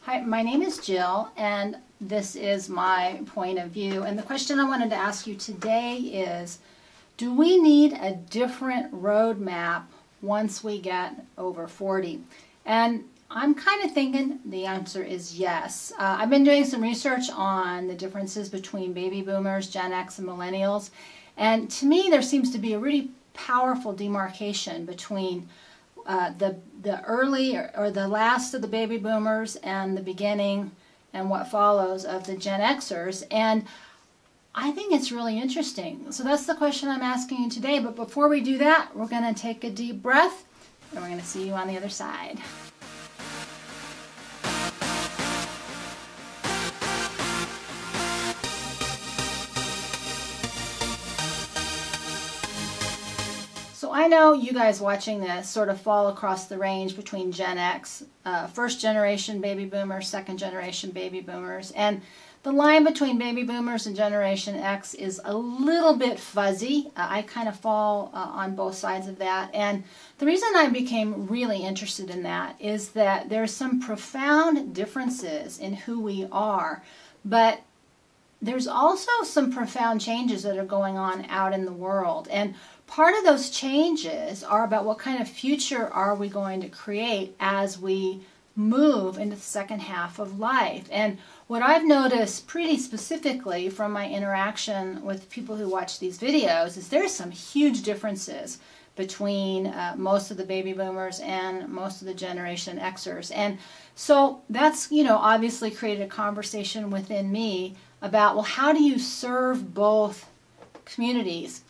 Hi, my name is Jill, and this is my point of view. And the question I wanted to ask you today is, do we need a different roadmap once we get over 40? And I'm kind of thinking the answer is yes. I've been doing some research on the differences between baby boomers, Gen X, and millennials. And to me, there seems to be a really powerful demarcation between the early or the last of the baby boomers and the beginning and what follows of the Gen Xers. And I think it's really interesting. So that's the question I'm asking you today. But before we do that, we're going to take a deep breath and we're going to see you on the other side. So I know you guys watching this sort of fall across the range between Gen X, first generation baby boomers, second generation baby boomers, and the line between baby boomers and Generation X is a little bit fuzzy. I kind of fall on both sides of that, and the reason I became really interested in that is that there's some profound differences in who we are, but there's also some profound changes that are going on out in the world. And part of those changes are about what kind of future are we going to create as we move into the second half of life. And what I've noticed pretty specifically from my interaction with people who watch these videos is there's some huge differences between most of the baby boomers and most of the Generation Xers. And so that's, obviously created a conversation within me about, well, how do you serve both communities?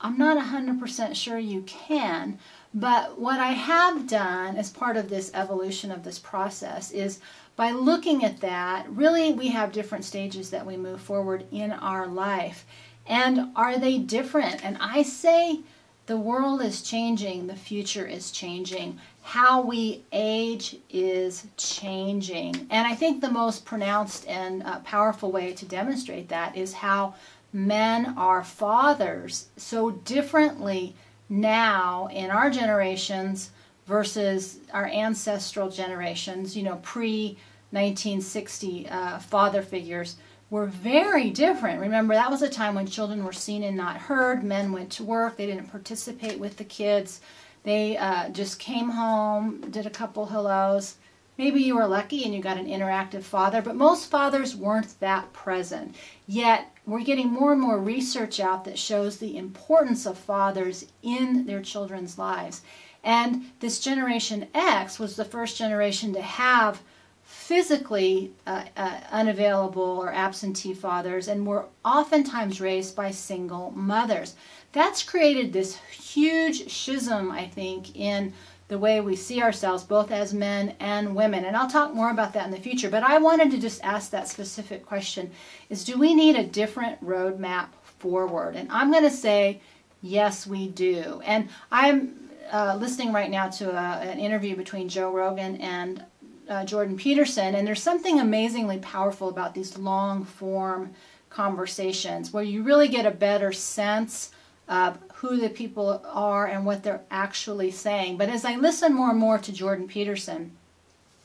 I'm not 100% sure you can, but what I have done as part of this evolution of this process is by looking at that, really we have different stages that we move forward in our life. And are they different? And I say the world is changing, the future is changing, how we age is changing. And I think the most pronounced and powerful way to demonstrate that is how men are fathers so differently now in our generations versus our ancestral generations, pre-1960 father figures were very different. Remember, that was a time when children were seen and not heard. Men went to work. They didn't participate with the kids. They just came home, did a couple hellos. Maybe you were lucky and you got an interactive father, but most fathers weren't that present. Yet, we're getting more and more research out that shows the importance of fathers in their children's lives. And this Generation X was the first generation to have physically unavailable or absentee fathers, and were oftentimes raised by single mothers. That's created this huge schism, I think, in the way we see ourselves, both as men and women. And I'll talk more about that in the future, but I wanted to just ask that specific question, is do we need a different roadmap forward? And I'm going to say, yes, we do. And I'm listening right now to an interview between Joe Rogan and Jordan Peterson, and there's something amazingly powerful about these long-form conversations where you really get a better sense of who the people are and what they're actually saying. But as I listen more and more to Jordan Peterson,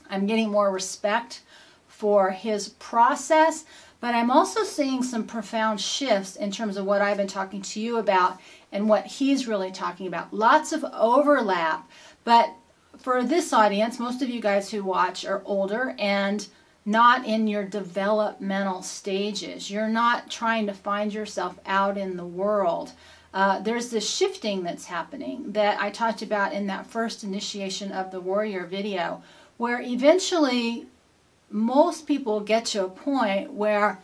I'm getting more respect for his process, but I'm also seeing some profound shifts in terms of what I've been talking to you about and what he's really talking about. Lots of overlap, but for this audience, most of you guys who watch are older and not in your developmental stages. You're not trying to find yourself out in the world. There's this shifting that's happening that I talked about in that first initiation of the warrior video, where eventually most people get to a point where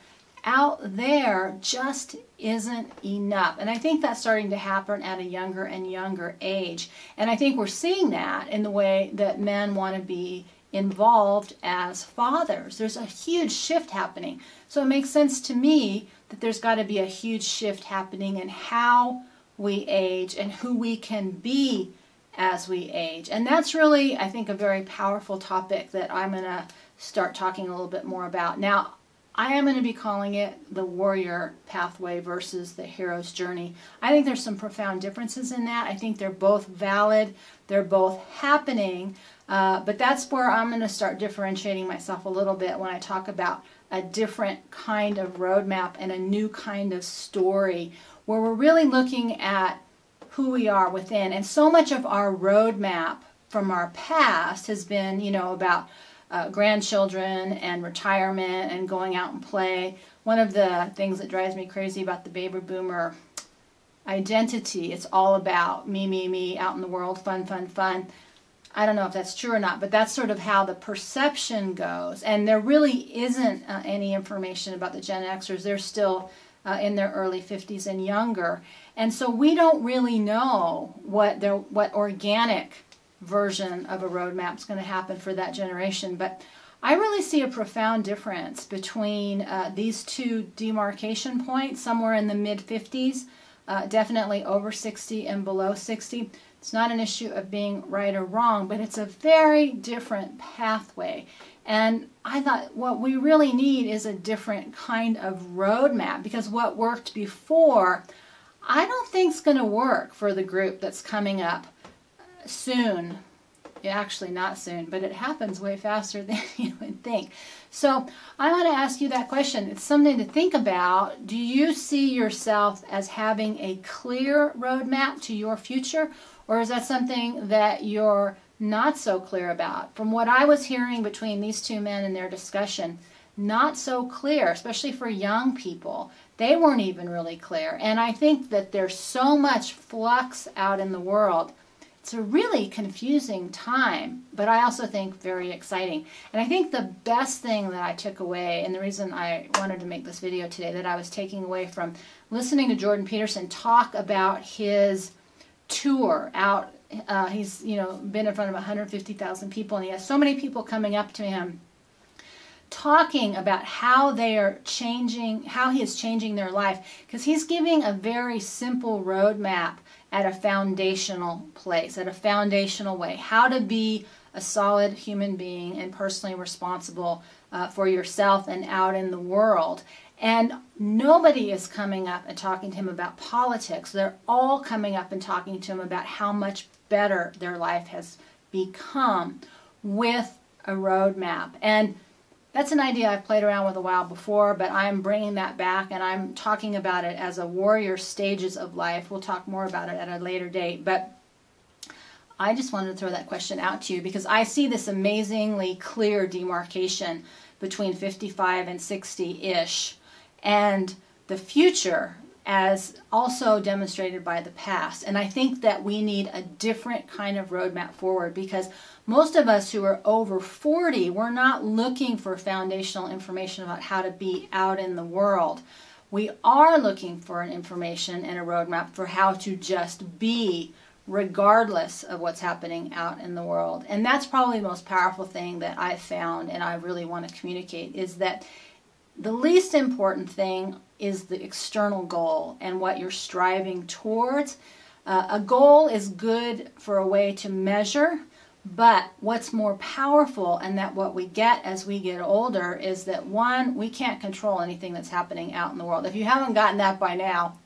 out there just isn't enough. And I think that's starting to happen at a younger and younger age. And I think we're seeing that in the way that men want to be involved as fathers. There's a huge shift happening. So it makes sense to me that there's got to be a huge shift happening in how we age and who we can be as we age. And that's really, I think, a very powerful topic that I'm going to start talking a little bit more about. Now, I am going to be calling it the warrior pathway versus the hero's journey. I think there's some profound differences in that. I think they're both valid. They're both happening. But that's where I'm going to start differentiating myself a little bit when I talk about a different kind of roadmap and a new kind of story, where we're really looking at who we are within. And so much of our roadmap from our past has been, about grandchildren and retirement and going out and play. One of the things that drives me crazy about the baby boomer identity, it's all about me, out in the world, fun, fun, fun. I don't know if that's true or not, but that's sort of how the perception goes. And there really isn't any information about the Gen Xers. They're still in their early 50s and younger. And so we don't really know what organic version of a roadmap is going to happen for that generation. But I really see a profound difference between these two demarcation points, somewhere in the mid-50s, definitely over 60 and below 60. It's not an issue of being right or wrong, but it's a very different pathway. And I thought what we really need is a different kind of roadmap, because what worked before, I don't think is going to work for the group that's coming up soon. Actually, not soon, but it happens way faster than you would think. So I want to ask you that question. It's something to think about. Do you see yourself as having a clear roadmap to your future, or is that something that you're not so clear about? From what I was hearing between these two men in their discussion, not so clear, especially for young people. They weren't even really clear. And I think that there's so much flux out in the world. It's a really confusing time, but I also think very exciting. And I think the best thing that I took away, and the reason I wanted to make this video today, that I was taking away from listening to Jordan Peterson talk about his tour out. He's been in front of 150,000 people, and he has so many people coming up to him talking about how they are changing, how he is changing their life, because he's giving a very simple roadmap at a foundational place, at a foundational way, how to be a solid human being and personally responsible for yourself and out in the world. And nobody is coming up and talking to him about politics. They're all coming up and talking to him about how much better their life has become with a roadmap. And that's an idea I've played around with a while before, but I'm bringing that back, and I'm talking about it as a warrior stages of life. We'll talk more about it at a later date, but I just wanted to throw that question out to you because I see this amazingly clear demarcation between 55 and 60-ish, and the future as also demonstrated by the past. And I think that we need a different kind of roadmap forward, because most of us who are over 40, we're not looking for foundational information about how to be out in the world. We are looking for an information and a roadmap for how to just be regardless of what's happening out in the world. And that's probably the most powerful thing that I've found and I really want to communicate, is that the least important thing is the external goal and what you're striving towards. A goal is good for a way to measure, but what's more powerful, and that what we get as we get older, is that one, we can't control anything that's happening out in the world. If you haven't gotten that by now,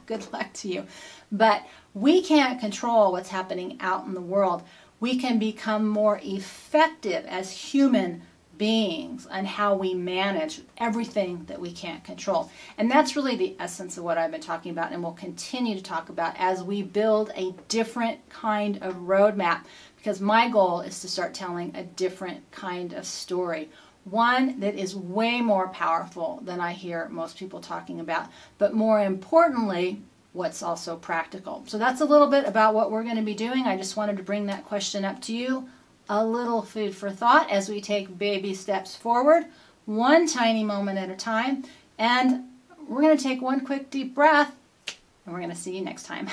good luck to you. But we can't control what's happening out in the world. We can become more effective as human beings and how we manage everything that we can't control. And that's really the essence of what I've been talking about and will continue to talk about as we build a different kind of roadmap, because my goal is to start telling a different kind of story, one that is way more powerful than I hear most people talking about, but more importantly, what's also practical. So that's a little bit about what we're going to be doing. I just wanted to bring that question up to you. A little food for thought as we take baby steps forward, one tiny moment at a time. And we're going to take one quick deep breath, and we're going to see you next time.